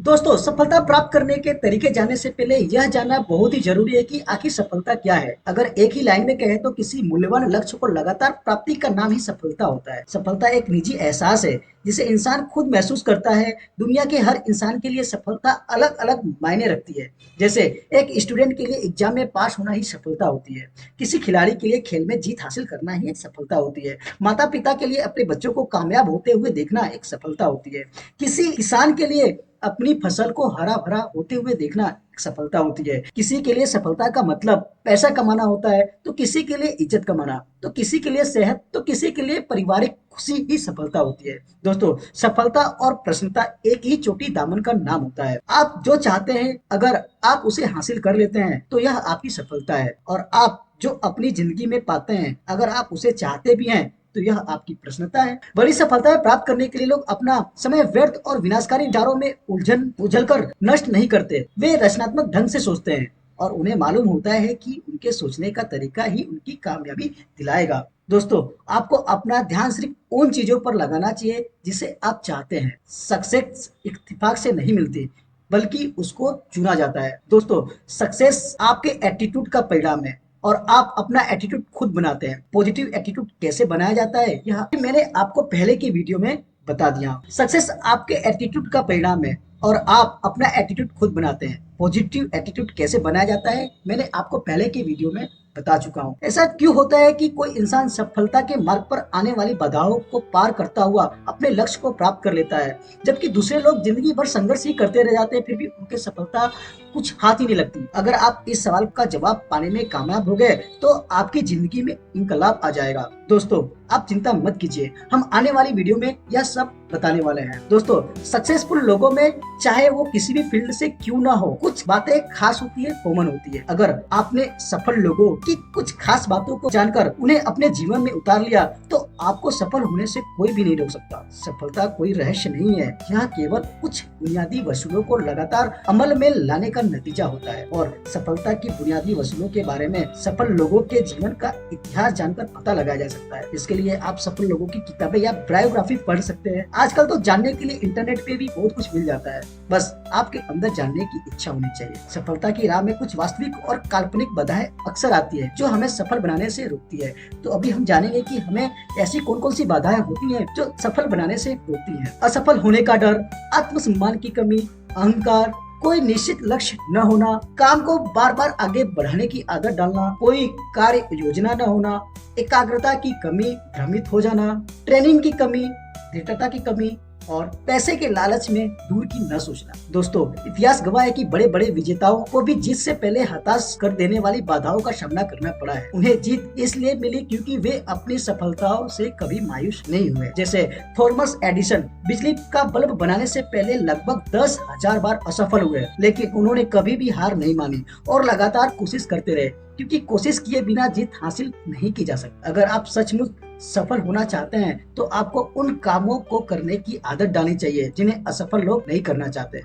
दोस्तों, सफलता प्राप्त करने के तरीके जानने से पहले यह जानना बहुत ही जरूरी है कि आखिर सफलता क्या है। अगर एक ही लाइन में कहें तो किसी मूल्यवान लक्ष्य को लगातार प्राप्ति का नाम ही सफलता होता है। सफलता एक निजी एहसास है जिसे इंसान खुद महसूस करता है। दुनिया के हर इंसान के लिए सफलता अलग अलग मायने रखती है। जैसे एक स्टूडेंट के लिए एग्जाम में पास होना ही सफलता होती है। किसी खिलाड़ी के लिए खेल में जीत हासिल करना ही एक सफलता होती है। माता पिता के लिए अपने बच्चों को कामयाब होते हुए देखना एक सफलता होती है। किसी किसान के लिए अपनी फसल को हरा भरा होते हुए देखना एक सफलता होती है। किसी के लिए सफलता का मतलब पैसा कमाना होता है, तो किसी के लिए इज्जत कमाना, तो किसी के लिए सेहत, तो किसी के लिए पारिवारिक खुशी ही सफलता होती है। दोस्तों, सफलता और प्रसन्नता एक ही चोटी दामन का नाम होता है। आप जो चाहते हैं, अगर आप उसे हासिल कर लेते हैं तो यह आपकी सफलता है, और आप जो अपनी जिंदगी में पाते हैं, अगर आप उसे चाहते भी हैं तो यह आपकी प्रसन्नता है। बड़ी सफलताएं प्राप्त करने के लिए लोग अपना समय व्यर्थ और विनाशकारी विचारों में उलझल कर नष्ट नहीं करते। वे रचनात्मक ढंग से सोचते हैं और उन्हें मालूम होता है कि उनके सोचने का तरीका ही उनकी कामयाबी दिलाएगा। दोस्तों, आपको अपना ध्यान सिर्फ उन चीजों पर लगाना चाहिए जिसे आप चाहते हैं। सक्सेस इत्तेफाक से नहीं मिलती, बल्कि उसको चुना जाता है। दोस्तों, सक्सेस आपके एटीट्यूड का परिणाम है और आप अपना एटीट्यूड खुद बनाते हैं। पॉजिटिव एटीट्यूड कैसे बनाया जाता है, यह मैंने आपको पहले की वीडियो में बता दिया। सक्सेस आपके एटीट्यूड का परिणाम है और आप अपना एटीट्यूड खुद बनाते हैं। पॉजिटिव एटीट्यूड कैसे बनाया जाता है, मैंने आपको पहले की वीडियो में बता चुका हूँ। ऐसा क्यों होता है कि कोई इंसान सफलता के मार्ग पर आने वाली बाधाओं को पार करता हुआ अपने लक्ष्य को प्राप्त कर लेता है, जबकि दूसरे लोग जिंदगी भर संघर्ष ही करते रह जाते हैं, फिर भी उनके सफलता कुछ हाथ ही नहीं लगती। अगर आप इस सवाल का जवाब पाने में कामयाब हो गए तो आपकी जिंदगी में इनकलाब आ जाएगा। दोस्तों, आप चिंता मत कीजिए, हम आने वाली वीडियो में यह सब बताने वाले हैं। दोस्तों, सक्सेसफुल लोगों में चाहे वो किसी भी फील्ड से क्यों ना हो, कुछ बातें खास होती है, कॉमन होती है। अगर आपने सफल लोगों की कुछ खास बातों को जानकर उन्हें अपने जीवन में उतार लिया तो आपको सफल होने से कोई भी नहीं रोक सकता। सफलता कोई रहस्य नहीं है, यह केवल कुछ बुनियादी वसूलों को लगातार अमल में लाने का नतीजा होता है। और सफलता की बुनियादी वसूलों के बारे में सफल लोगों के जीवन का इतिहास जानकर पता लगाया जा सकता है। इसके लिए आप सफल लोगों की किताबें या बायोग्राफी पढ़ सकते हैं। आजकल तो जानने के लिए इंटरनेट पे भी बहुत कुछ मिल जाता है, बस आपके अंदर जानने की इच्छा होनी चाहिए। सफलता की राह में कुछ वास्तविक और काल्पनिक बाधाएं अक्सर आती है जो हमें सफल बनाने से रोकती है। तो अभी हम जानेंगे कि हमें ऐसी कौन कौन सी बाधाएं होती हैं जो सफल बनाने से रोकती हैं। असफल होने का डर, आत्मसम्मान की कमी, अहंकार, कोई निश्चित लक्ष्य न होना, काम को बार बार आगे बढ़ाने की आदत डालना, कोई कार्य योजना न होना, एकाग्रता की कमी, भ्रमित हो जाना, ट्रेनिंग की कमी, दृढ़ता की कमी और पैसे के लालच में दूर की न सोचना। दोस्तों, इतिहास गवाह है कि बड़े बड़े विजेताओं को भी जीत से पहले हताश कर देने वाली बाधाओं का सामना करना पड़ा है। उन्हें जीत इसलिए मिली क्योंकि वे अपनी सफलताओं से कभी मायूस नहीं हुए। जैसे थॉमस एडिसन बिजली का बल्ब बनाने से पहले लगभग 10,000 बार असफल हुए, लेकिन उन्होंने कभी भी हार नहीं मानी और लगातार कोशिश करते रहे, क्योंकि कोशिश किए बिना जीत हासिल नहीं की जा सकती। अगर आप सचमुच सफल होना चाहते हैं तो आपको उन कामों को करने की आदत डालनी चाहिए जिन्हें असफल लोग नहीं करना चाहते।